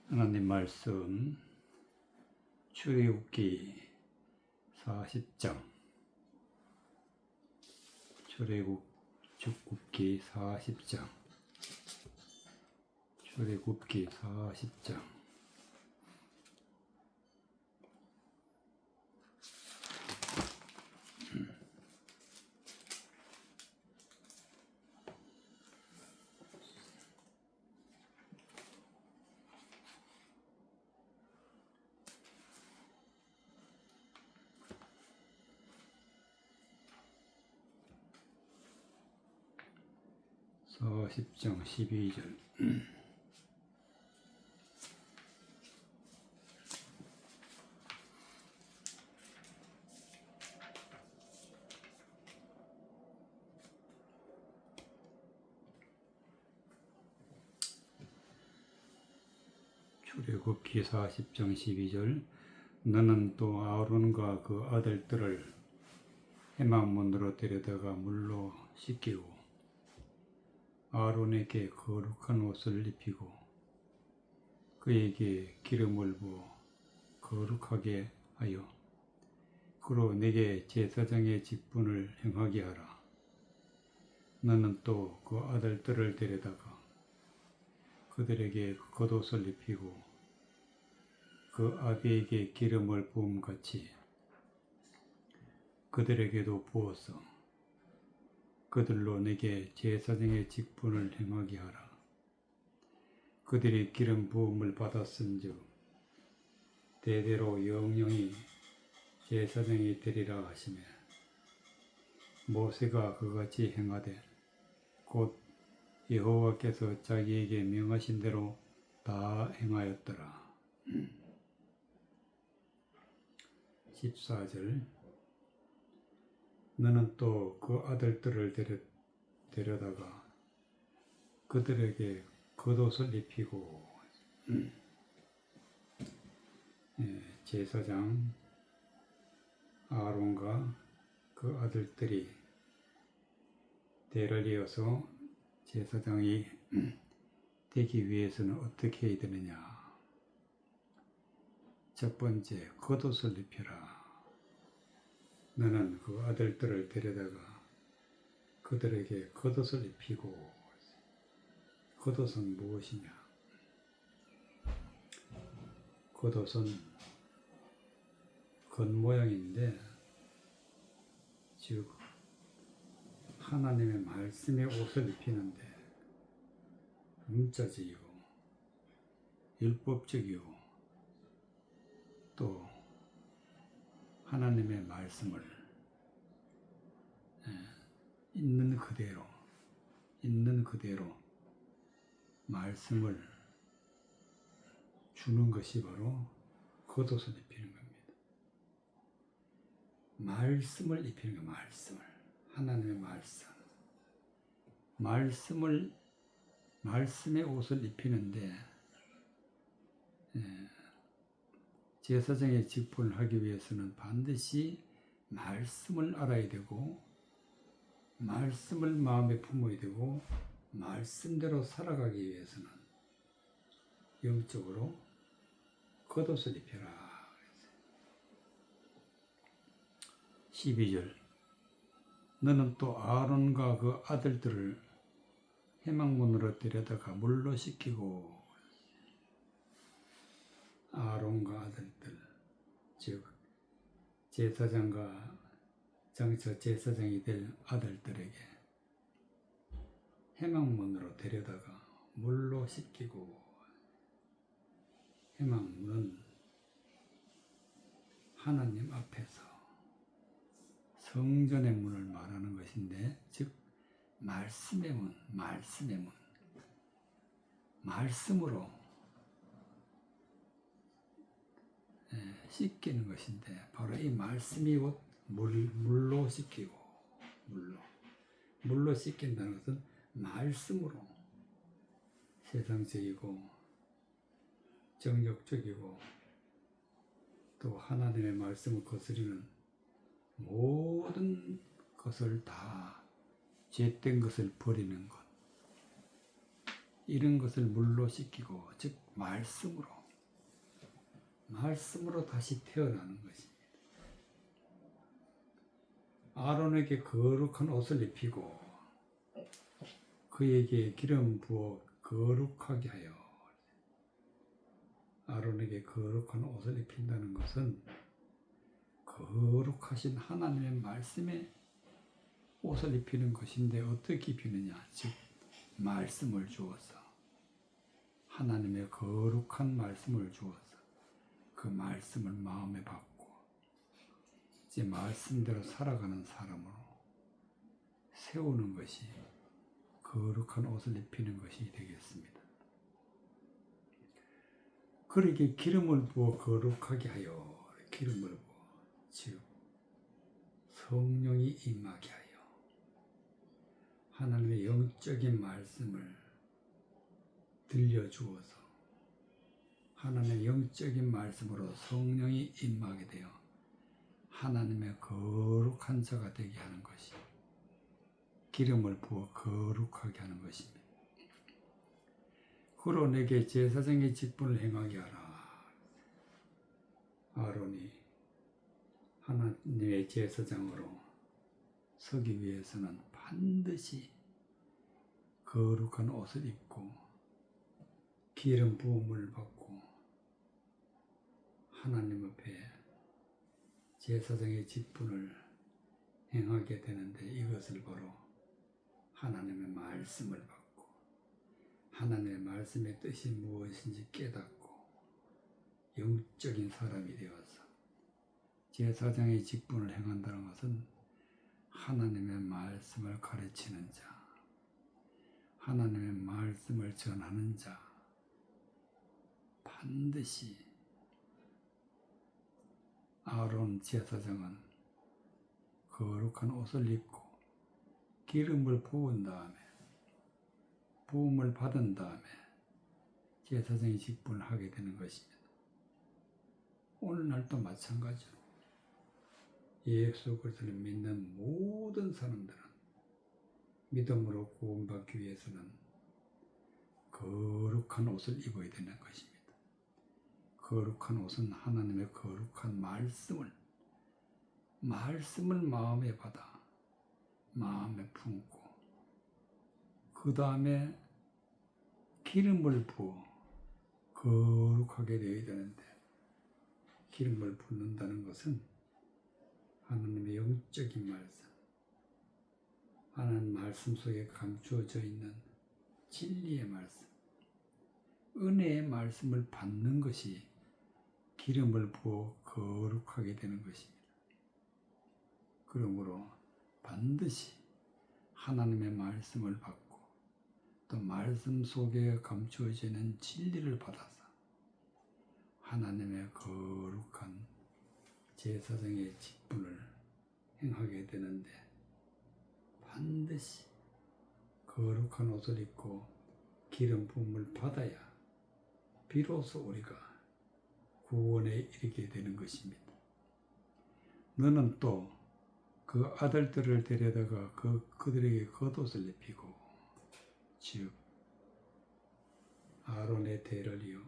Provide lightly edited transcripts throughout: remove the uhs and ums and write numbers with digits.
하나님 말씀 출애굽기 40장 출애굽기 40장 출애굽기 40장 40장 12절 출애굽기 40장 12절 너는 또 아론과 그 아들들을 회막문으로 데려다가 물로 씻기고 아론에게 거룩한 옷을 입히고 그에게 기름을 부어 거룩하게 하여 그로 내게 제사장의 직분을 행하게 하라. 너는 또 그 아들들을 데려다가 그들에게 겉옷을 입히고 그 아비에게 기름을 부음같이 그들에게도 부어서 그들로 내게 제사장의 직분을 행하게 하라. 그들이 기름 부음을 받았은즉 대대로 영영이 제사장이 되리라 하시며 모세가 그같이 행하되 곧 여호와께서 자기에게 명하신 대로 다 행하였더라. 14절 너는 또 그 아들들을 데려다가 그들에게 겉옷을 입히고 제사장 아론과 그 아들들이 대를 이어서 제사장이 되기 위해서는 어떻게 해야 되느냐. 첫 번째, 겉옷을 입혀라. 너는 그 아들들을 데려다가 그들에게 겉옷을 입히고, 겉옷은 무엇이냐? 겉옷은 겉모양인데 즉 하나님의 말씀의 옷을 입히는데 문자적이고 율법적이고 또 하나님의 말씀을 있는 그대로 말씀을 주는 것이 바로 겉옷을 입히는 겁니다. 말씀을 입히는 거, 하나님의 말씀의 옷을 입히는데 제사장의 직분을 하기 위해서는 반드시 말씀을 알아야 되고 말씀을 마음에 품어야 되고 말씀대로 살아가기 위해서는 영적으로 겉옷을 입혀라. 12절 너는 또 아론과 그 아들들을 회막문으로 데려다가 물로 씻기고 아론과 아들들 즉 제사장과 장차 제사장이 될 아들들에게 회막문으로 데려다가 물로 씻기고 회막문은 하나님 앞에서 성전의 문을 말하는 것인데 즉 말씀의 문, 말씀으로 씻기는 것인데 바로 이 말씀이 곧 물로 씻기고 물로 씻긴다는 것은 말씀으로 세상적이고 정욕적이고 또 하나님의 말씀을 거스리는 모든 것을 다 죄된 것을 버리는 것, 이런 것을 물로 씻기고, 즉 말씀으로 다시 태어나는 것입니다. 아론에게 거룩한 옷을 입히고 그에게 기름 부어 거룩하게 하여. 아론에게 거룩한 옷을 입힌다는 것은 거룩하신 하나님의 말씀에 옷을 입히는 것인데, 어떻게 입히느냐? 즉 말씀을 주어서, 하나님의 거룩한 말씀을 주어서 그 말씀을 마음에 받고 이제 말씀대로 살아가는 사람으로 세우는 것이 거룩한 옷을 입히는 것이 되겠습니다. 그러게 기름을 부어 거룩하게 하여. 기름을 부어, 즉 성령이 임하게 하여 하나님의 영적인 말씀을 들려주어서 하나님의 영적인 말씀으로 성령이 임하게 되어 하나님의 거룩한 자가 되게 하는 것이 기름을 부어 거룩하게 하는 것입니다. 그로 내게 제사장의 직분을 행하게 하라. 아론이 하나님의 제사장으로 서기 위해서는 반드시 거룩한 옷을 입고 기름 부음을 받고 하나님 앞에 제사장의 직분을 행하게 되는데, 이것을 바로 하나님의 말씀을 받고 하나님의 말씀의 뜻이 무엇인지 깨닫고 영적인 사람이 되어서 제사장의 직분을 행한다는 것은 하나님의 말씀을 가르치는 자, 하나님의 말씀을 전하는 자, 반드시 아론 제사장은 거룩한 옷을 입고 기름을 부은 다음에, 부음을 받은 다음에 제사장의 직분을 하게 되는 것입니다. 오늘날도 마찬가지로 예수 그리스도를 믿는 모든 사람들은 믿음으로 구원받기 위해서는 거룩한 옷을 입어야 되는 것입니다. 거룩한 옷은 하나님의 거룩한 말씀을 마음에 받아 마음에 품고 그 다음에 기름을 부어 거룩하게 되어야 되는데, 기름을 붓는다는 것은 하나님의 영적인 말씀, 하나님 말씀 속에 감추어져 있는 진리의 말씀, 은혜의 말씀을 받는 것이 기름을 부어 거룩하게 되는 것입니다. 그러므로 반드시 하나님의 말씀을 받고 또 말씀 속에 감추어져 있는 진리를 받아서 하나님의 거룩한 제사장의 직분을 행하게 되는데, 반드시 거룩한 옷을 입고 기름 부음을 받아야 비로소 우리가 구원에 이르게 되는 것입니다. 너는 또 그 아들들을 데려다가 그들에게 겉옷을 입히고, 즉 아론의 대를이요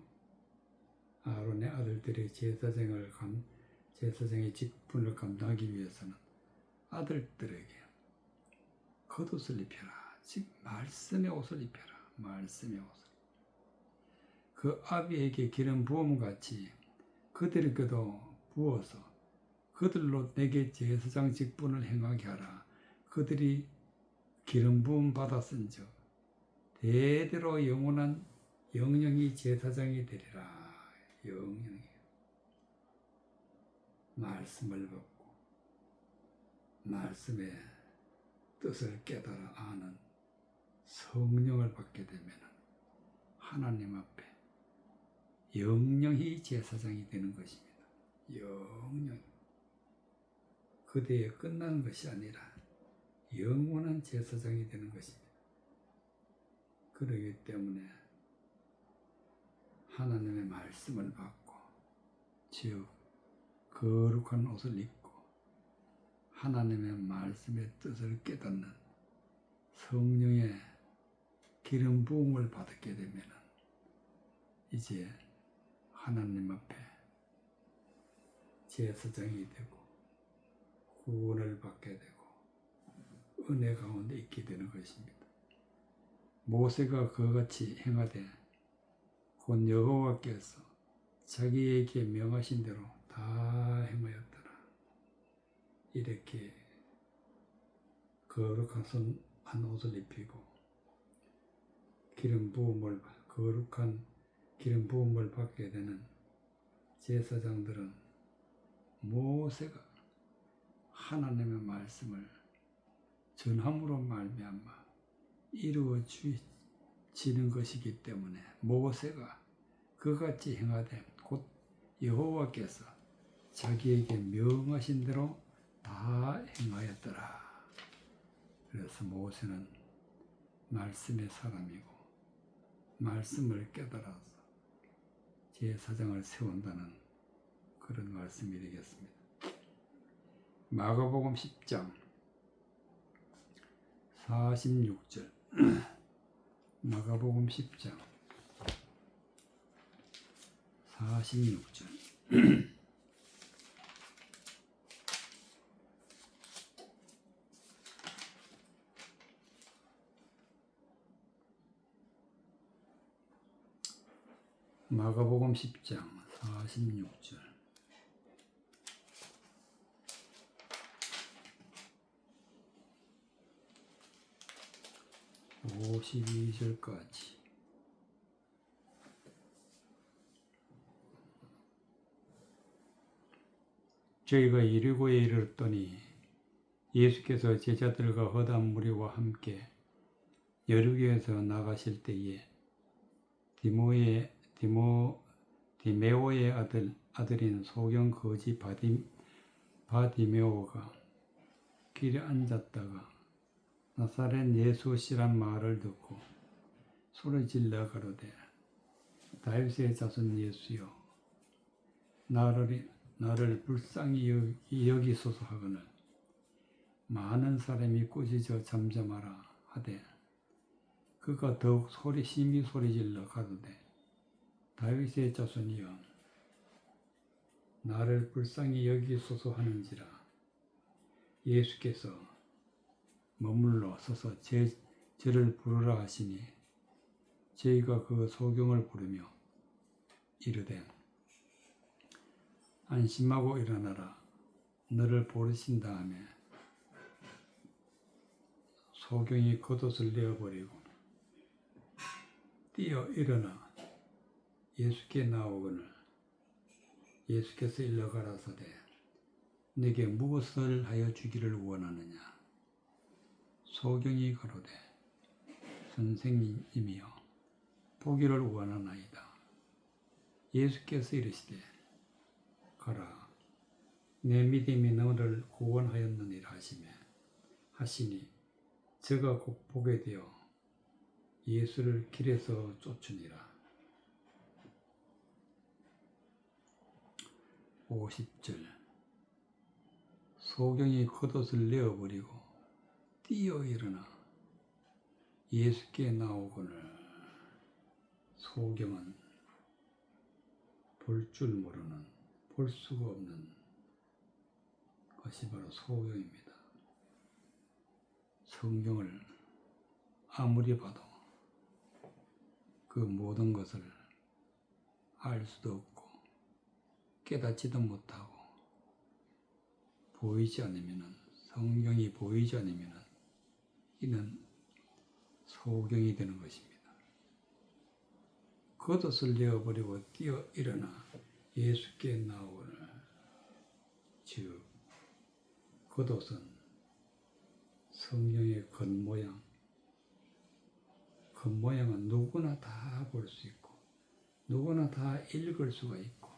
아론의 아들들의 제사장의 직분을 감당하기 위해서는 아들들에게 겉옷을 입혀라. 즉 말씀의 옷을 입혀라. 말씀의 옷을. 그 아비에게 기름 부음같이 그들에게도 부어서 그들로 내게 제사장 직분을 행하게 하라. 그들이 기름 부음 받았은즉 대대로 영원한 영영이 제사장이 되리라. 영영이 말씀을 받고 말씀의 뜻을 깨달아 아는 성령을 받게 되면 하나님 앞에 영영이 제사장이 되는 것입니다. 영영이. 그대에 끝나는 것이 아니라 영원한 제사장이 되는 것입니다. 그러기 때문에 하나님의 말씀을 받고, 즉 거룩한 옷을 입고 하나님의 말씀의 뜻을 깨닫는 성령의 기름 부음을 받게 되면 이제 하나님 앞에 제사장이 되고 구원을 받게 되고 은혜 가운데 있게 되는 것입니다. 모세가 그같이 행하되 곧 여호와께서 자기에게 명하신 대로 다 행하였더라. 이렇게 거룩한 옷을 입히고 거룩한 기름 부음을 받게 되는 제사장들은 모세가 하나님의 말씀을 전함으로 말미암아 이루어지는 것이기 때문에 모세가 그같이 행하되 곧 여호와께서 자기에게 명하신 대로 다 행하였더라. 그래서 모세는 말씀의 사람이고 말씀을 깨달아서 제사장을 세운다는 그런 말씀이 되겠습니다. 마가복음 10장 46절 마가복음 10장 46절 마가복음 10장 46절 52절까지 저희가 여리고에 이르렀더니 예수께서 제자들과 허다한 무리와 함께 여리고에서 나가실 때에 디메오의 아들인 소경 거지 바디메오가 길에 앉았다가 나사렛 예수시란 말을 듣고 소리질러 가로되 다윗의 자손 예수여 나를 불쌍히 여기소서 하거늘 많은 사람이 꾸짖어 잠잠하라 하되 그가 더욱 심히 소리질러 가로되 다윗의 자손이여 나를 불쌍히 여기소서 하는지라. 예수께서 머물러 서서 저를 부르라 하시니 저희가 그 소경을 부르며 이르되 안심하고 일어나라 너를 부르신 다음에 소경이 겉옷을 내어버리고 뛰어 일어나 예수께 나오거늘 예수께서 일러 가라사대 내게 무엇을 하여 주기를 원하느냐. 소경이 가로되 선생님이여 보기를 원하나이다. 예수께서 이르시되 가라 내 믿음이 너를 구원하였느니라 하시니 저가 곧 보게 되어 예수를 길에서 쫓으니라. 50절 소경이 겉옷을 내어버리고 뛰어 일어나 예수께 나오거늘 소경은 볼 줄 모르는 볼 수가 없는 것이 바로 소경입니다. 성경을 아무리 봐도 그 모든 것을 알 수도 없고 깨닫지도 못하고 보이지 않으면 성경이 보이지 않으면 이는 소경이 되는 것입니다. 겉옷을 내어버리고 뛰어 일어나 예수께 나오거늘 즉 겉옷은 성경의 겉모양은 누구나 다 볼 수 있고 누구나 다 읽을 수가 있고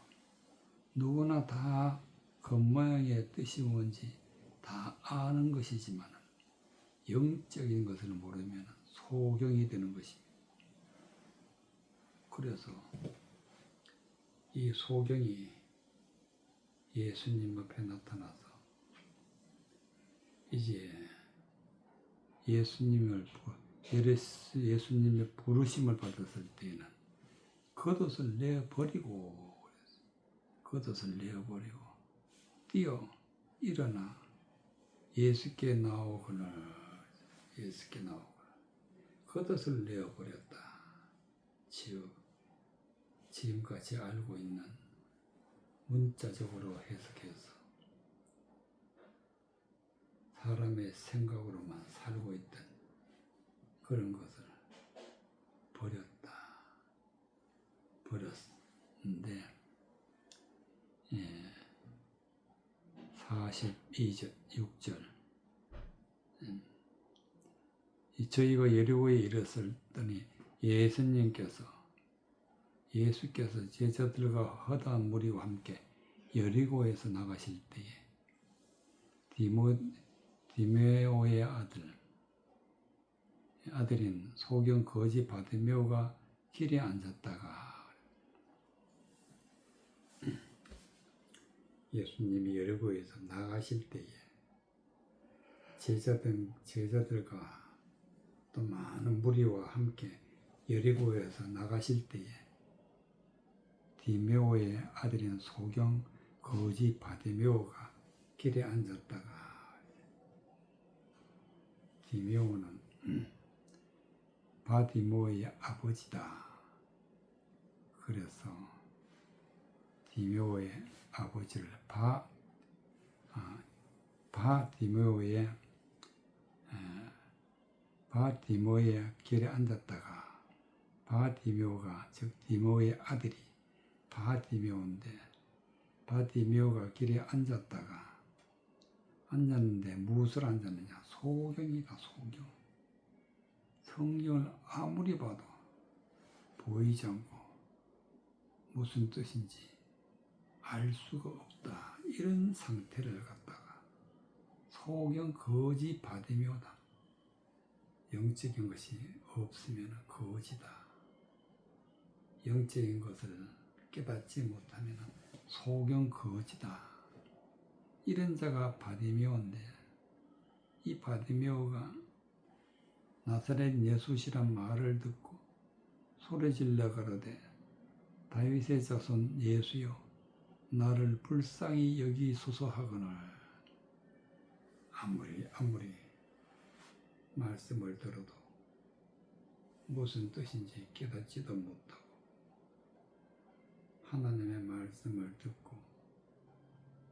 누구나 다 겉모양의 뜻이 뭔지 다 아는 것이지만 영적인 것을 모르면 소경이 되는 것입니다. 그래서 이 소경이 예수님 앞에 나타나서 이제 예수님의 부르심을 받았을 때에는 겉옷을 내어버리고 겉옷을 내어버리고 뛰어 일어나 예수께 나오거늘 예수께 나오거늘 겉옷을 내어버렸다. 즉 지금까지 알고 있는 문자적으로 해석해서 사람의 생각으로만 살고 있던 그런 것을 버렸는데 42절 6절 저희가 여리고에 이르렀더니 예수께서 제자들과 허다한 무리와 함께 여리고에서 나가실 때에 디메오의 아들인 소경 거지 바디메오가 길에 앉았다가 예수님이 여리고에서 나가실 때에 제자들과 또 많은 무리와 함께 여리고에서 나가실 때에 디메오의 아들인 소경 거지 바디메오가 길에 앉았다가 디메오는 바디메오의 아버지다. 그래서 디메오의 아버지를 바디메오의 길에 앉았다가 바디메오가 즉 디메오의 아들이 바디메오인데 바디메오가 길에 앉았는데 무엇을 앉았느냐? 소경이다. 소경. 성경을 아무리 봐도 보이지 않고 무슨 뜻인지 알 수가 없다. 이런 상태를 갖다가 소경 거지 바디메오다. 영적인 것이 없으면 거지다. 영적인 것을 깨닫지 못하면 소경 거지다. 이런 자가 바디메오인데 이 바디메오가 나사렛 예수시란 말을 듣고 소리질러 가로되 다윗의 자손 예수여 나를 불쌍히 여기소서 하거늘 아무리 말씀을 들어도 무슨 뜻인지 깨닫지도 못하고 하나님의 말씀을 듣고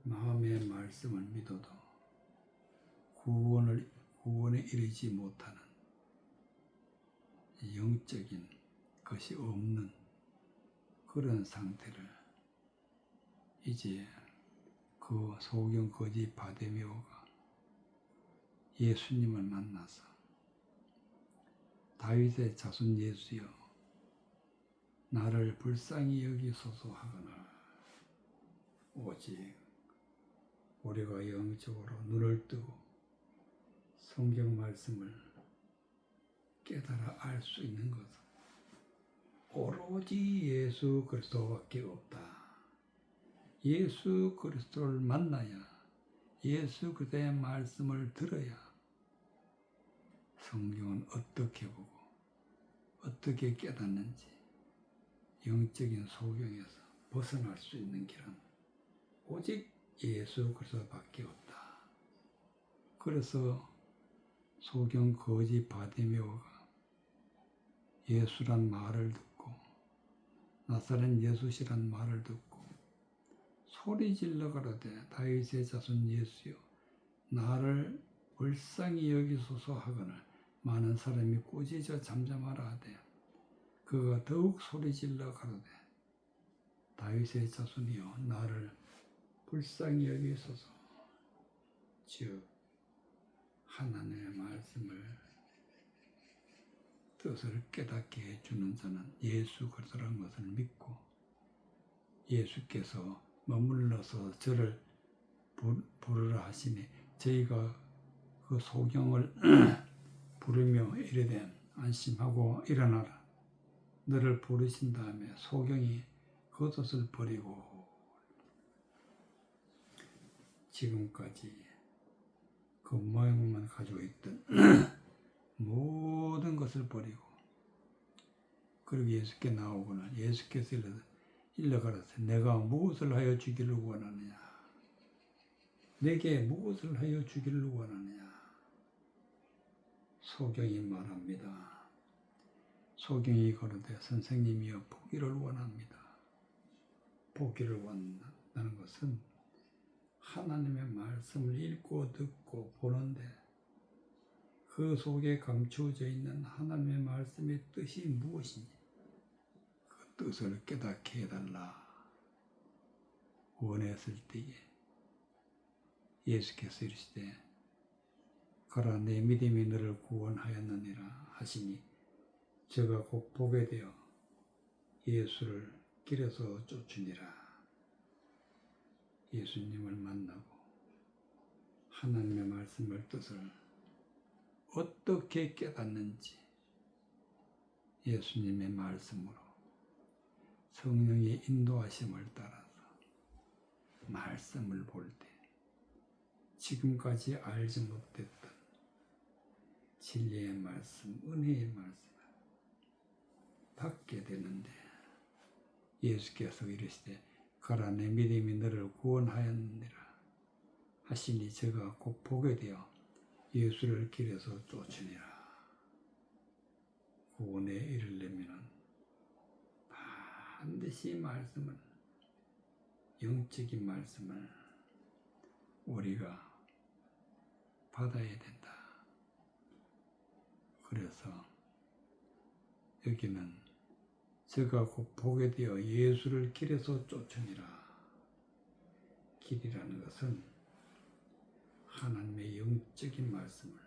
마음의 말씀을 믿어도 구원에 이르지 못하는 영적인 것이 없는 그런 상태를 이제 그 소경 거지 바디메오가 예수님을 만나서 다윗의 자손 예수여 나를 불쌍히 여기소서 하거나 오직 우리가 영적으로 눈을 뜨고 성경 말씀을 깨달아 알 수 있는 것은 오로지 예수 그리스도밖에 없다. 예수 그리스도를 만나야 예수 그리스도의 말씀을 들어야 성경은 어떻게 보고 어떻게 깨닫는지 영적인 소경에서 벗어날 수 있는 길은 오직 예수 그리스도밖에 없다. 그래서 소경 거지 바디메오가 예수란 말을 듣고 나사렛 예수시란 말을 듣고 소리질러 가로되 다윗의 자손 예수여 나를 불쌍히 여기소서 하거늘 많은 사람이 꾸짖어 잠잠하라 하되 그가 더욱 소리질러 가로되 다윗의 자손이여 나를 불쌍히 여기소서. 즉 하나님의 말씀을 뜻을 깨닫게 해주는 자는 예수 그리스도라는 것을 믿고 예수께서 머물러서 저를 부르라 하시니 저희가 그 소경을 부르며 이르되 안심하고 일어나라. 너를 부르신 다음에 소경이 겉옷을 버리고 지금까지 그 모양만 가지고 있던 것을 버리고 그리고 예수께 나오고는 예수께서 일러가라사 내가 무엇을 하여 주기를 원하느냐 내게 무엇을 하여 주기를 원하느냐 소경이 말합니다. 소경이 가로되 선생님이여 보기를 원합니다. 보기를 원한다는 것은 하나님의 말씀을 읽고 듣고 보는데 그 속에 감추어져 있는 하나님의 말씀의 뜻이 무엇인지 그 뜻을 깨닫게 해달라 원했을 때에 예수께서 이르시되 가라 내 믿음이 너를 구원하였느니라 하시니 저가 곧 보게 되어 예수를 길에서 쫓으니라. 예수님을 만나고 하나님의 말씀을 뜻을 어떻게 깨닫는지 예수님의 말씀으로 성령의 인도하심을 따라서 말씀을 볼 때 지금까지 알지 못했던 진리의 말씀, 은혜의 말씀을 받게 되는데 예수께서 이르시되 가라 내 믿음이 너를 구원하였느니라 하시니 제가 곧 보게 되어 예수를 길에서 쫓으니라. 구원에 이르려면 반드시 말씀을 영적인 말씀을 우리가 받아야 된다. 그래서 여기는 제가 곧 보게 되어 예수를 길에서 쫓으니라. 길이라는 것은 하나님의 영적인 말씀을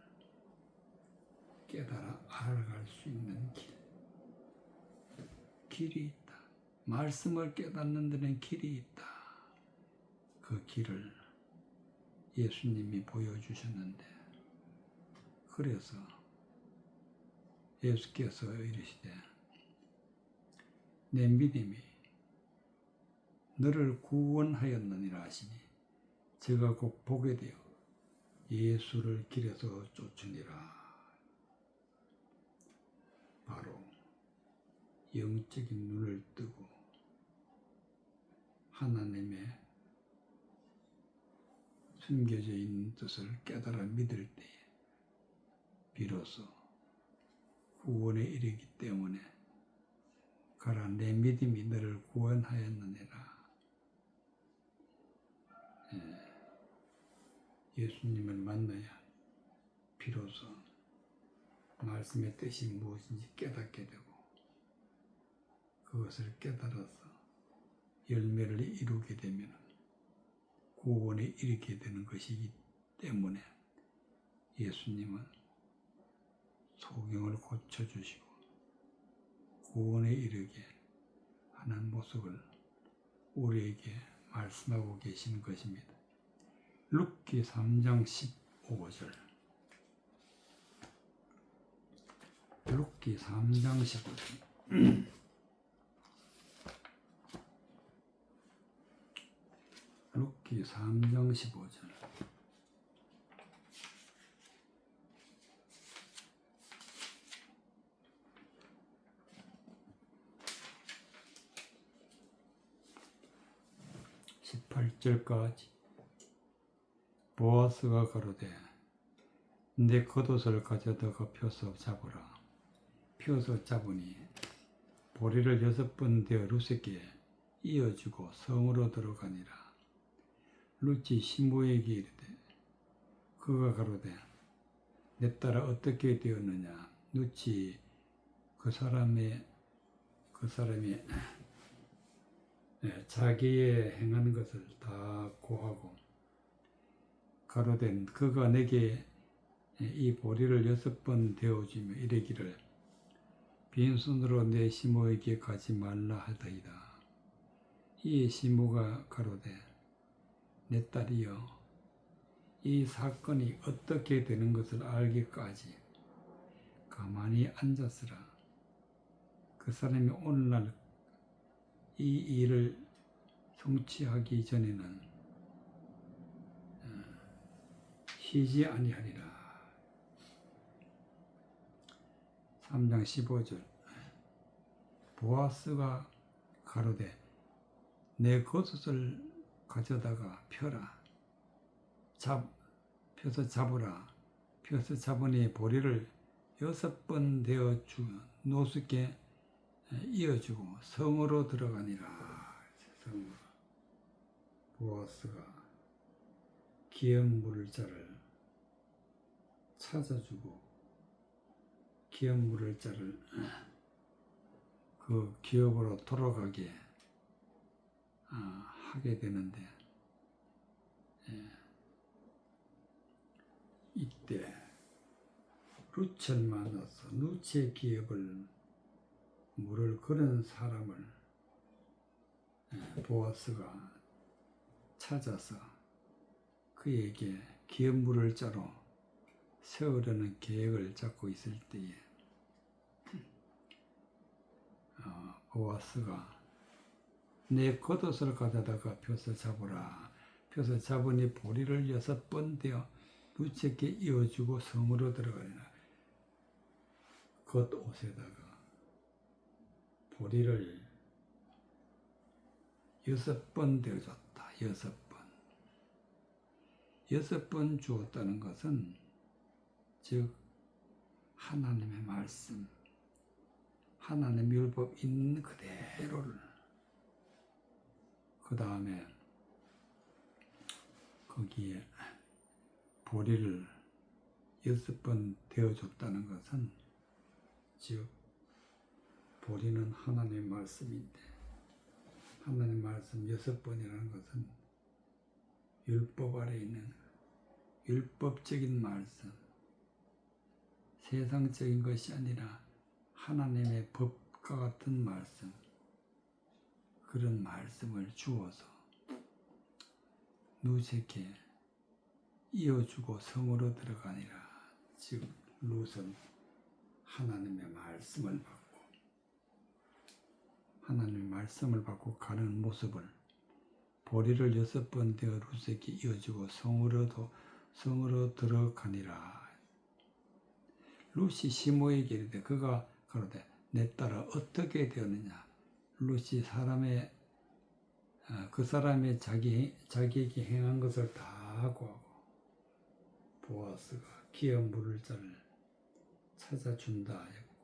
깨달아 알아갈 수 있는 길이 있다. 말씀을 깨닫는 데는 길이 있다. 그 길을 예수님이 보여주셨는데 그래서 예수께서 이르시되 내 믿음이 너를 구원하였느니라 하시니 제가 곧 보게 되어 예수를 길에서 쫓으니라. 바로 영적인 눈을 뜨고 하나님의 숨겨져 있는 뜻을 깨달아 믿을 때에 비로소 구원에 이르기 때문에 가라 내 믿음이 너를 구원하였느니라. 예수님을 만나야 비로소 말씀의 뜻이 무엇인지 깨닫게 되고 그것을 깨달아서 열매를 이루게 되면 구원에 이르게 되는 것이기 때문에 예수님은 소경을 고쳐주시고 구원에 이르게 하는 모습을 우리에게 말씀하고 계시는 것입니다. 룻기 3장 15절 룻기 3장 15절 룻기 3장 15절 18절까지 보아스가 가로되 내 겉옷을 가져다가 펴서 잡으라. 펴서 잡으니 보리를 6번 되어 룻에게 이어주고 성으로 들어가니라. 룻이 신부에게 이르되 그가 가로되 내 딸아 어떻게 되었느냐. 룻이 그 사람이 자기의 행한 것을 다 고하고 가로되 그가 내게 이 보리를 6번 되어주며 이르기를 빈손으로 내 시모에게 가지 말라 하더이다. 이 시모가 가로되 내 딸이여 이 사건이 어떻게 되는 것을 알기까지 가만히 앉았으라. 그 사람이 오늘날 이 일을 성취하기 전에는 쉬지 아니하리라. 3장 15절 보아스가 가로되 내 겉옷을 가져다가 펴라 펴서 잡으라 펴서 잡으니 보리를 6번 되어 노숙게 이어주고 성으로 들어가니라. 성으로. 보아스가 기업 물을 자를 찾아주고 기업 물을 자를 그 기업으로 돌아가게 하게 되는데 이때 루츠를 만나서 루츠의 기업을 물을 그런 사람을 보아스가 찾아서 그에게 기업 물을 자로 세우려는 계획을 잡고 있을 때에 보아스가 내 겉옷을 가져다가 펴서 잡으라. 펴서 잡으니 보리를 6번 되어 루츠에게 이어주고 성으로 들어가리라. 겉옷에다가 보리를 6번 되어줬다. 6번. 6번 주었다는 것은 즉 하나님의 말씀, 하나님의 율법 있는 그대로를 그 다음에 거기에 보리를 6번 되어줬다는 것은 즉 보리는 하나님의 말씀인데 하나님의 말씀 6번이라는 것은 율법 아래 있는 율법적인 말씀 세상적인 것이 아니라 하나님의 법과 같은 말씀 그런 말씀을 주어서 누세게 이어주고 성으로 들어가니라. 즉 룻은 하나님의 말씀을 받고 하나님의 말씀을 받고 가는 모습을 보리를 6번 되어 룻에게 이어주고 성으로 들어가니라. 룻이 시므에게 이르되 그가 가로되 내 딸아 어떻게 되었느냐. 룻이 그 사람의 자기에게 행한 것을 다 고하고 보아스가 기업 물을 자를 찾아준다 했고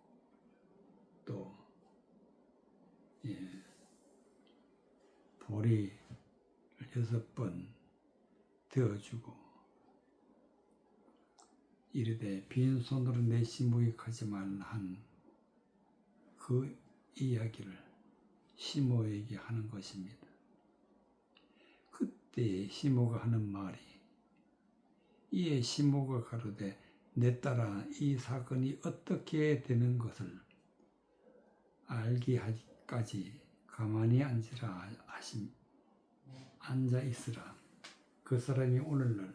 또 보리를 6번 되어주고 이르되 빈손으로 내 시므에게 가지 말라 한 그 이야기를 시므에게 하는 것입니다. 그때 시므가 하는 말이 이에 시므가 가로되 내 딸아 이 사건이 어떻게 되는 것을 알기까지 가만히 앉아 있으라. 그 사람이 오늘날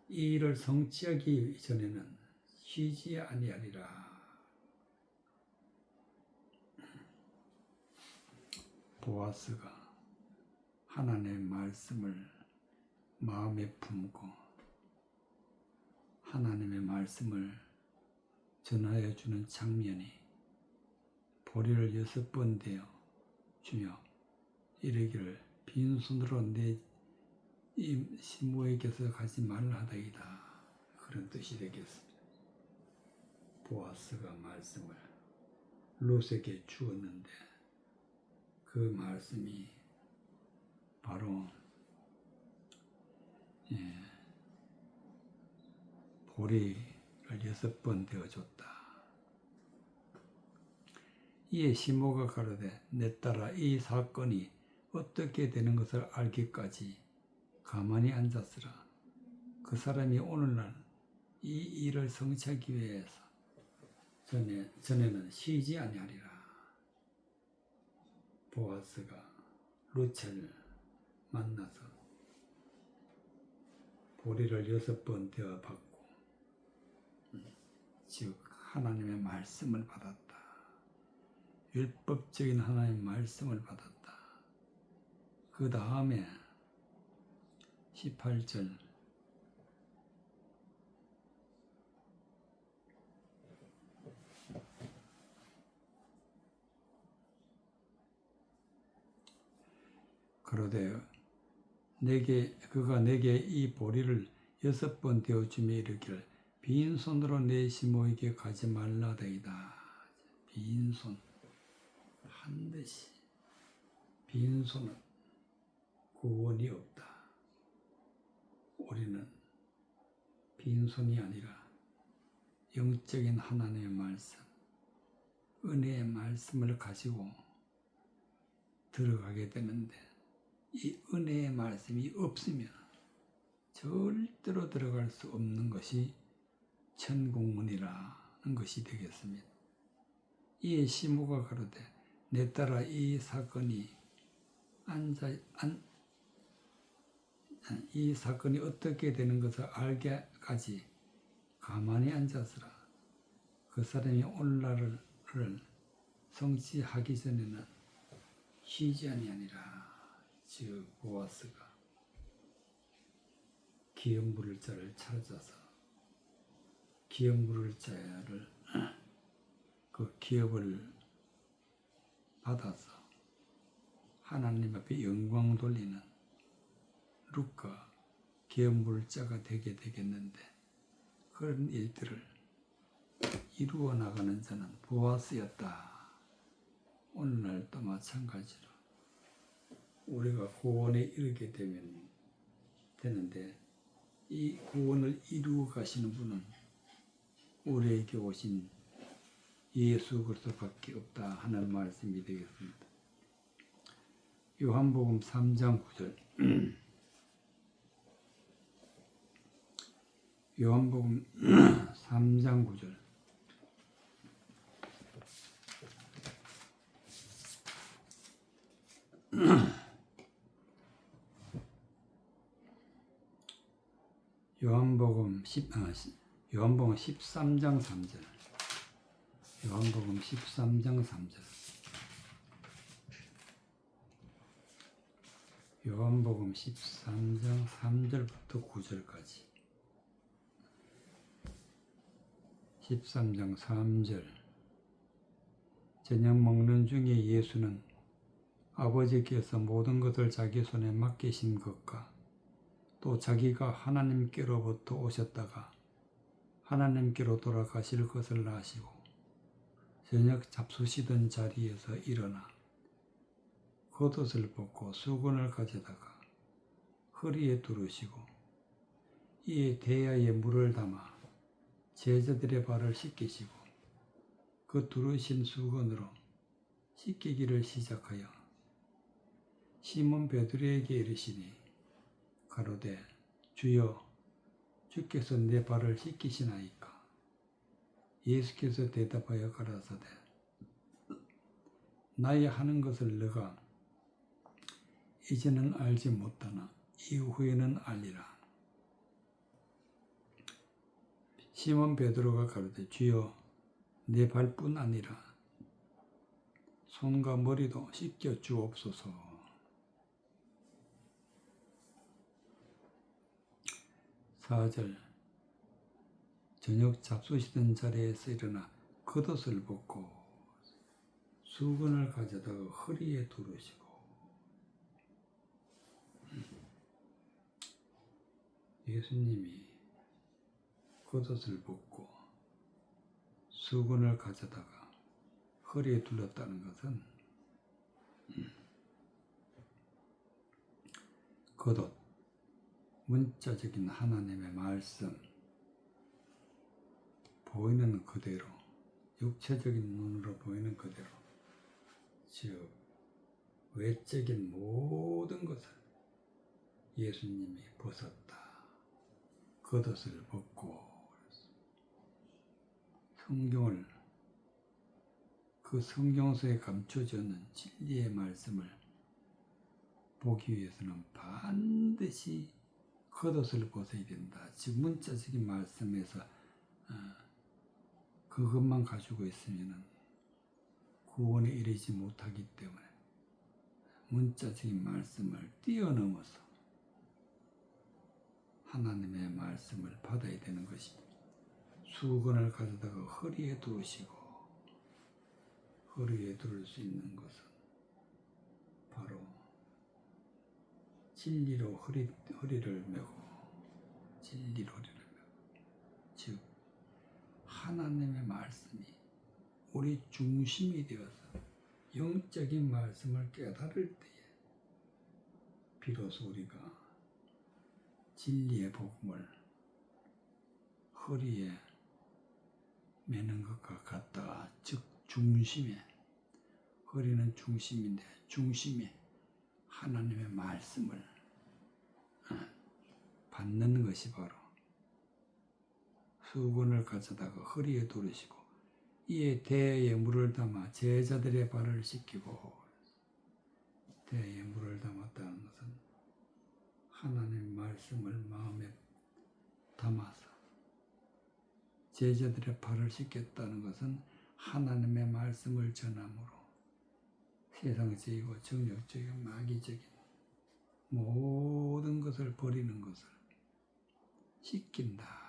이 일을 성취하기 전에는 쉬지 아니하리라. 보아스가 하나님의 말씀을 마음에 품고 하나님의 말씀을 전하여 주는 장면이 보리를 6번 되어 주며 이르기를 빈손으로 내 시므에게서 가지 말라 하다이다. 그런 뜻이 되겠습니다. 보아스가 말씀을 룻에게 주었는데 그 말씀이 바로 보리를 6번 되어줬다. 이에 시므가 가로되 내 딸아 이 사건이 어떻게 되는 것을 알기까지 가만히 앉았으라. 그 사람이 오늘날 이 일을 성취하기 위해서 전에는 쉬지 아니하리라. 보아스가 룻을 만나서 보리를 6번 되어 받고 즉 하나님의 말씀을 받았다. 율법적인 하나님의 말씀을 받았다. 그 다음에 18절 가로되 그가 내게 이 보리를 6번 되어주며 이르기를 빈손으로 내 시모에게 가지 말라더이다. 빈손 반드시 빈손은 구원이 없다. 우리는 빈손이 아니라 영적인 하나님의 말씀, 은혜의 말씀을 가지고 들어가게 되는데 이 은혜의 말씀이 없으면 절대로 들어갈 수 없는 것이 천국문이라는 것이 되겠습니다. 이에 시모가 가로되 내 딸아 이 사건이 어떻게 되는 것을 알게까지 가만히 앉았으라. 그 사람이 오늘날을 성취하기 전에는 쉬지 아니하니라. 즉 보아스가 기업 물을 자를 찾아서 기업 물을 자를 그 기업을 받아서 하나님 앞에 영광 돌리는 루카 기업 물을 자가 되게 되겠는데 그런 일들을 이루어 나가는 자는 보아스였다. 오늘날도 마찬가지로 우리가 구원에 이르게 되는데 이 구원을 이루어 가시는 분은 우리에게 오신 예수 그리스도밖에 없다 하는 말씀이 되겠습니다. 요한복음 3장 9절 요한복음 3장 9절 요한복음 13장 3절 요한복음 13장 3절 요한복음 13장 3절부터 9절까지 13장 3절 저녁 먹는 중에 예수는 아버지께서 모든 것을 자기 손에 맡기신 것과 또 자기가 하나님께로부터 오셨다가 하나님께로 돌아가실 것을 아시고 저녁 잡수시던 자리에서 일어나 겉옷을 벗고 수건을 가져다가 허리에 두르시고 이에 대야에 물을 담아 제자들의 발을 씻기시고 그 두르신 수건으로 씻기기를 시작하여 시몬 베드로에게 이르시니 가로되 주여 주께서 내 발을 씻기시나이까. 예수께서 대답하여 가라사대 나의 하는 것을 너가 이제는 알지 못하나 이후에는 알리라. 시몬 베드로가 가로되 주여 내 발뿐 아니라 손과 머리도 씻겨 주옵소서. 4절 저녁 잡수시던 자리에서 일어나 겉옷을 벗고 수건을 가져다가 허리에 두르시고 예수님이 겉옷을 벗고 수건을 가져다가 허리에 둘렀다는 것은 겉옷 문자적인 하나님의 말씀 보이는 그대로 육체적인 눈으로 보이는 그대로 즉 외적인 모든 것을 예수님이 벗었다. 겉옷을 벗고 성경을 그 성경서에 감춰져 있는 진리의 말씀을 보기 위해서는 반드시 겉옷을 벗어야 된다. 즉 문자적인 말씀에서 그것만 가지고 있으면 구원에 이르지 못하기 때문에 문자적인 말씀을 뛰어넘어서 하나님의 말씀을 받아야 되는 것입니다. 수건을 가져다가 허리에 두르시고 허리에 두를 수 있는 것은 바로 진리로 허리를 메고 진리로 허리를 메고 즉 하나님의 말씀이 우리 중심이 되어서 영적인 말씀을 깨달을 때에 비로소 우리가 진리의 복음을 허리에 매는 것과 같다. 즉 중심에 허리는 중심인데 중심에 하나님의 말씀을 받는 것이 바로 수건을 가져다가 허리에 두르시고 이에 대에 물을 담아 제자들의 발을 씻기고 대에 물을 담았다는 것은 하나님의 말씀을 마음에 담아서 제자들의 발을 씻겼다는 것은 하나님의 말씀을 전함으로 세상적이고 정욕적이고 마귀적인 모든 것을 버리는 것을 씻긴다.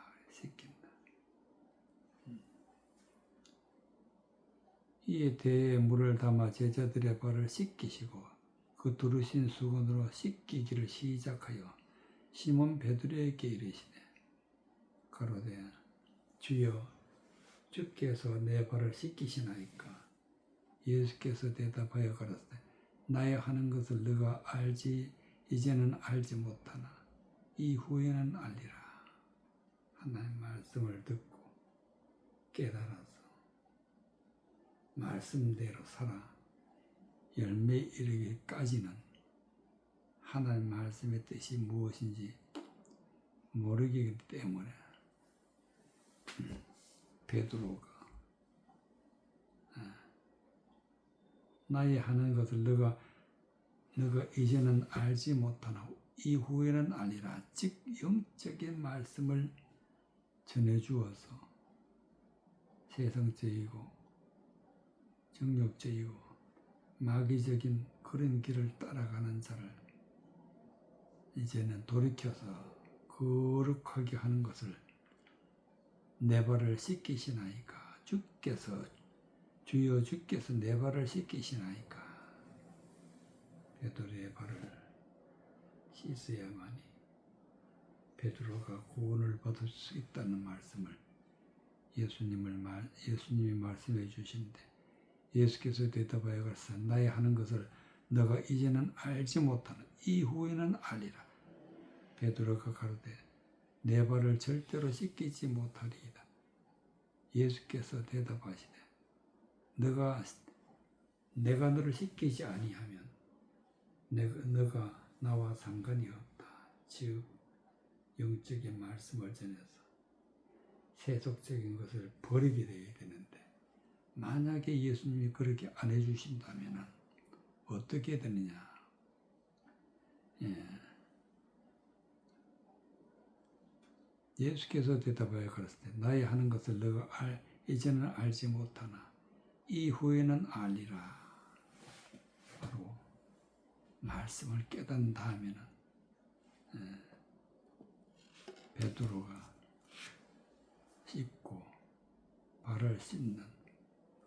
이에 대에 물을 담아 제자들의 발을 씻기시고 그 두르신 수건으로 씻기기를 시작하여 시몬 베드로에게 이르시되 가로되 주여 주께서 내 발을 씻기시나이까. 예수께서 대답하여 가라사대 나의 하는 것을 너가 알지 이제는 알지 못하나 이후에는 알리라. 하나님의 말씀을 듣고 깨달아서 말씀대로 살아 열매 이르기까지는 하나님 말씀의 뜻이 무엇인지 모르기 때문에 베드로가 나의 하는 것을 너가 이제는 알지 못하나 이후에는 아니라 즉 영적인 말씀을 전해주어서 세상적이고 정욕적이고 마귀적인 그런 길을 따라가는 자를 이제는 돌이켜서 거룩하게 하는 것을 내 발을 씻기시나이까. 주여 주께서 내 발을 씻기시나이까. 베드로의 발을 씻어야만이 베드로가 구원을 받을 수 있다는 말씀을 예수님이 말씀해 주시는데 예수께서 대답하여 가라사대 나의 하는 것을 너가 이제는 알지 못하는 이후에는 알리라. 베드로가 가로되 내 발을 절대로 씻기지 못하리이다. 예수께서 대답하시되 내가 너를 씻기지 아니하면 너가 나와 상관이 없다. 즉 영적인 말씀을 전해서 세속적인 것을 버리게 되어야 되는데 만약에 예수님이 그렇게 안 해주신다면 어떻게 되느냐. 예수께서 대답하여 가라사대 나의 하는 것을 너가 이제는 알지 못하나 이후에는 알리라. 바로 말씀을 깨닫는 다음에는 베드로가 씻고 발을 씻는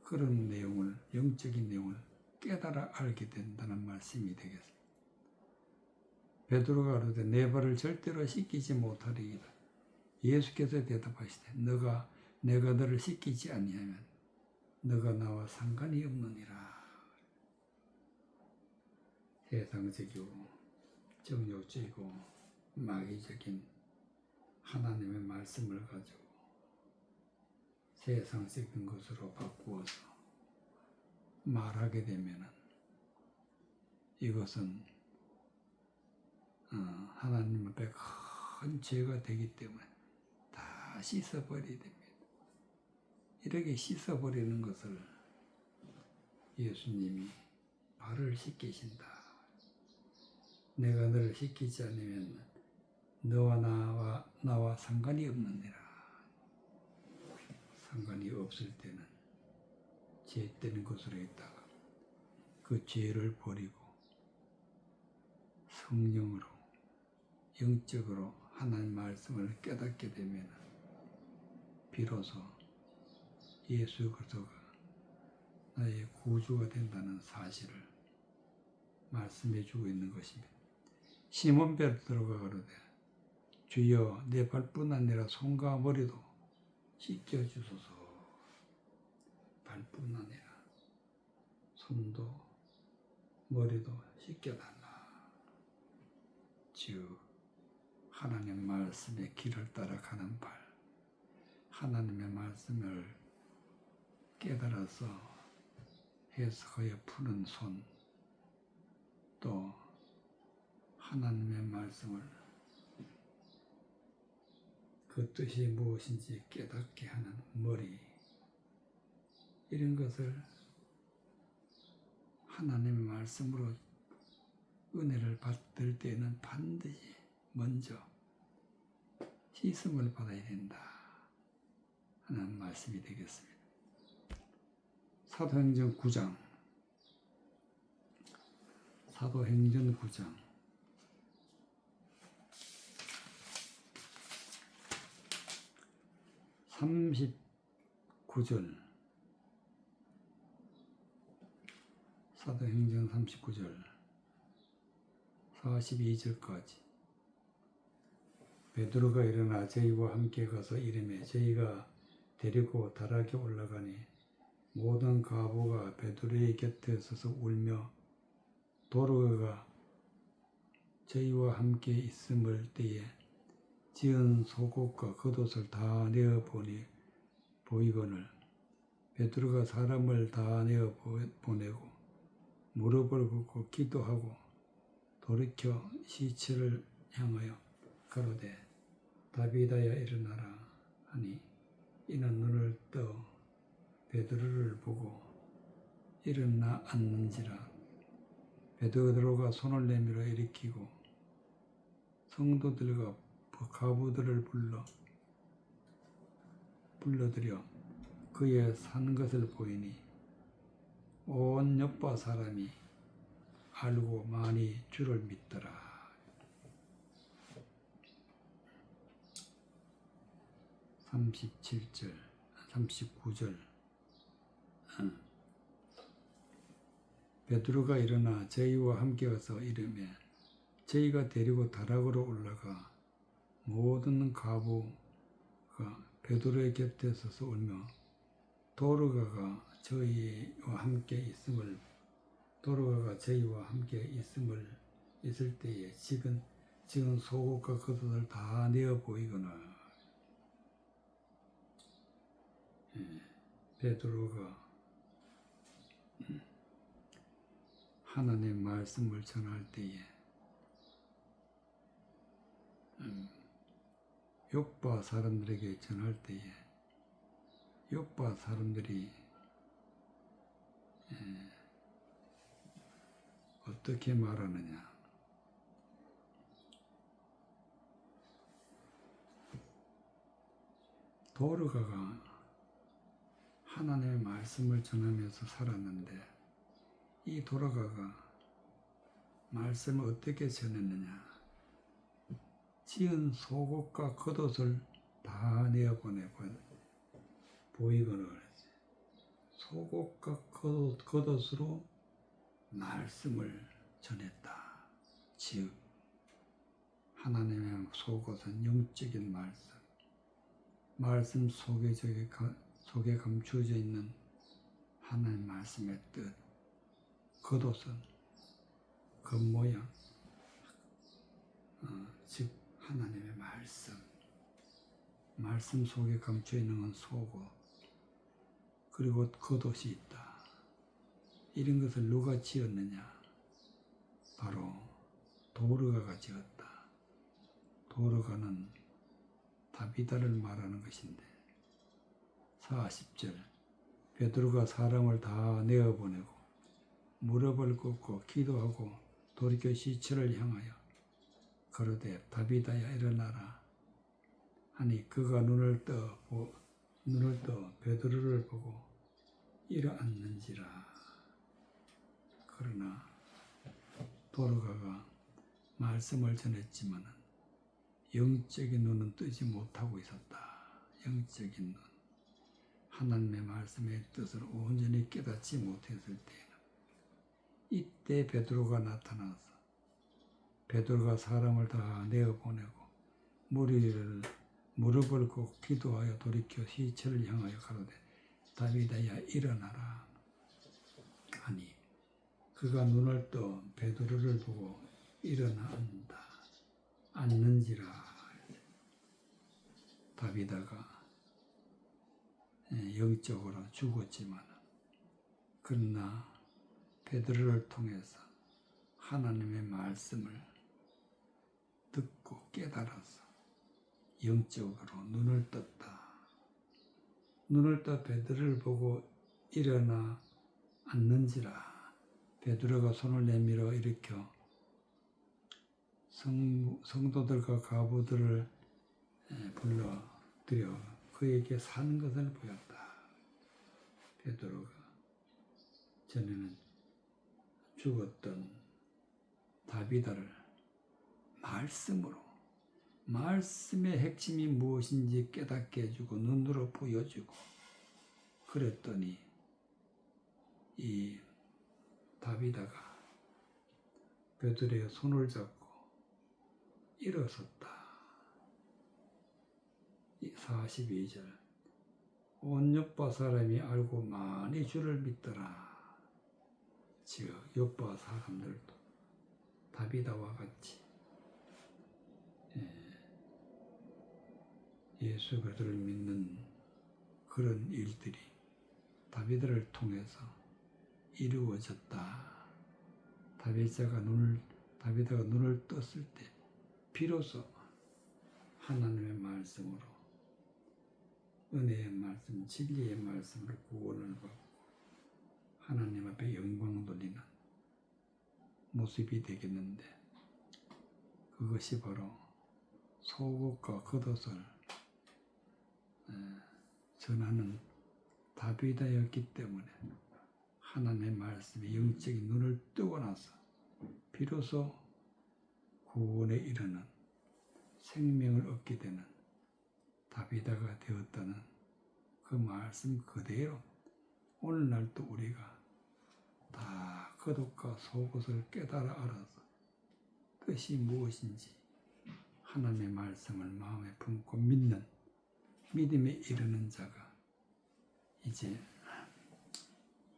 그런 내용을 영적인 내용을 깨달아 알게 된다는 말씀이 되겠습니다. 베드로가 가로되 내 발을 절대로 씻기지 못하리이다. 예수께서 대답하시되 내가 너를 씻기지 아니하면 너가 나와 상관이 없느니라. 세상적이고 정욕적이고 마귀적인 하나님의 말씀을 가지고 세상적인 것으로 바꾸어서 말하게 되면 이것은 하나님 앞에 큰 죄가 되기 때문에 다 씻어버려야 됩니다. 이렇게 씻어버리는 것을 예수님이 발을 씻기신다. 내가 너를 씻기지 않으면 너와 나와 상관이 없느니라. 상관이 없을 때는 죄 되는 곳으로 있다가 그 죄를 버리고 성령으로 영적으로 하나님 말씀을 깨닫게 되면 비로소 예수 그리스도가 나의 구주가 된다는 사실을 말씀해 주고 있는 것입니다. 시몬 베드로가 가로되 주여 내 발뿐 아니라 손과 머리도 씻겨 주소서. 발뿐 아니라 손도 머리도 씻겨달라. 즉 하나님 말씀의 길을 따라가는 발, 하나님의 말씀을 깨달아서 해석하여 푸는 손, 또 하나님의 말씀을 그 뜻이 무엇인지 깨닫게 하는 머리, 이런 것을 하나님의 말씀으로 은혜를 받을 때에는 반드시 먼저 씻음을 받아야 된다 하는 말씀이 되겠습니다. 사도행전 9장 39절 사도행전 39절 42절까지 베드로가 일어나 저희와 함께 가서 이르매 저희가 데리고 다락에 올라가니 모든 과부가 베드로의 곁에 서서 울며 도로가가 저희와 함께 있음을 때에 지은 속옷과 겉옷을 다 내어 보이거늘 베드로가 사람을 다 내어 보내고 무릎을 꿇고 기도하고 돌이켜 시체를 향하여 가로되 다비다야 일어나라 하니 이는 눈을 떠 베드로를 보고 일어나 앉는지라. 베드로가 손을 내밀어 일으키고 성도들과 과부들을 불러들여 그의 산 것을 보이니 온 요파 사람이 알고 많이 주를 믿더라. 37절, 39절. 베드로가 일어나 저희와 함께 와서 이르매 저희가 데리고 다락으로 올라가 모든 과부가 베드로의 곁에 서서 울며 도로가가 저희와 함께 있을 때에 지금 속옷과 겉옷을 다 내어 보이거나 베드로가 하나님의 말씀을 전할 때에 요파 사람들에게 전할 때에 요파 사람들이 어떻게 말하느냐. 도르가가 하나님의 말씀을 전하면서 살았는데 이 도르가가 말씀을 어떻게 전했느냐. 지은 속옷과 겉옷을 다 내어보내 보이거나 그랬지. 속옷과 겉옷으로 말씀을 전했다. 즉 하나님의 속옷은 영적인 말씀 속에 감추어져 있는 하나님의 말씀의 뜻, 겉옷은 겉모양, 즉 하나님의 말씀 속에 감추어 있는 건 속옷, 그리고 겉옷이 있다. 이런 것을 누가 지었느냐? 바로 도르가가 지었다. 도르가는 다비다를 말하는 것인데 40절 베드로가 사람을 다 내어보내고 무릎을 꿇고 기도하고 돌이켜 시체를 향하여 가로되 다비다야 일어나라 하니 그가 눈을 떠 베드로를 보고 일어앉는지라. 그러나 도르가가 말씀을 전했지만 영적인 눈은 뜨지 못하고 있었다. 영적인 눈, 하나님의 말씀의 뜻을 온전히 깨닫지 못했을 때에는 이때 베드로가 나타나서 베드로가 사람을 다 내어보내고 무릎을 꿇고 기도하여 돌이켜 시체를 향하여 가로되 다윗아야 일어나라 하니 그가 눈을 떠 베드로를 보고 일어나 앉는지라. 다윗아가 영적으로 죽었지만 그러나 베드로를 통해서 하나님의 말씀을 듣고 깨달아서 영적으로 눈을 떴다. 눈을 떠 베드로를 보고 일어나 앉는지라. 베드로가 손을 내밀어 일으켜 성도들과 과부들을 불러들여 그에게 사는 것을 보였다. 베드로가 전에는 죽었던 다윗아를 말씀의 핵심이 무엇인지 깨닫게 해주고 눈으로 보여주고 그랬더니 이 다윗아가 베드로의 손을 잡고 일어섰다. 42절 온 요파 사람이 알고 많이 주를 믿더라. 즉 요파 사람들도 다윗아와 같이 예수 그리스도를 믿는 그런 일들이 다윗아를 통해서 이루어졌다. 다윗아가 눈을 떴을 때 비로소 하나님의 말씀으로 은혜의 말씀, 진리의 말씀으로 구원을 받고 하나님 앞에 영광 돌리는 모습이 되겠는데 그것이 바로 소곡과 겉옷을 전하는 다윗아였기 때문에 하나님의 말씀에 영적인 눈을 뜨고 나서 비로소 구원에 이르는 생명을 얻게 되는 다윗아가 되었다는 그 말씀 그대로 오늘날도 우리가 다 겉옷과 속옷을 깨달아 알아서 뜻이 무엇인지 하나님의 말씀을 마음에 품고 믿는 믿음에 이르는 자가 이제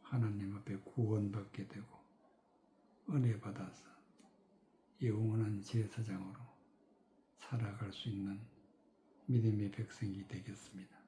하나님 앞에 구원받게 되고 은혜 받아서 영원한 제사장으로 살아갈 수 있는 믿음의 백성이 되겠습니다.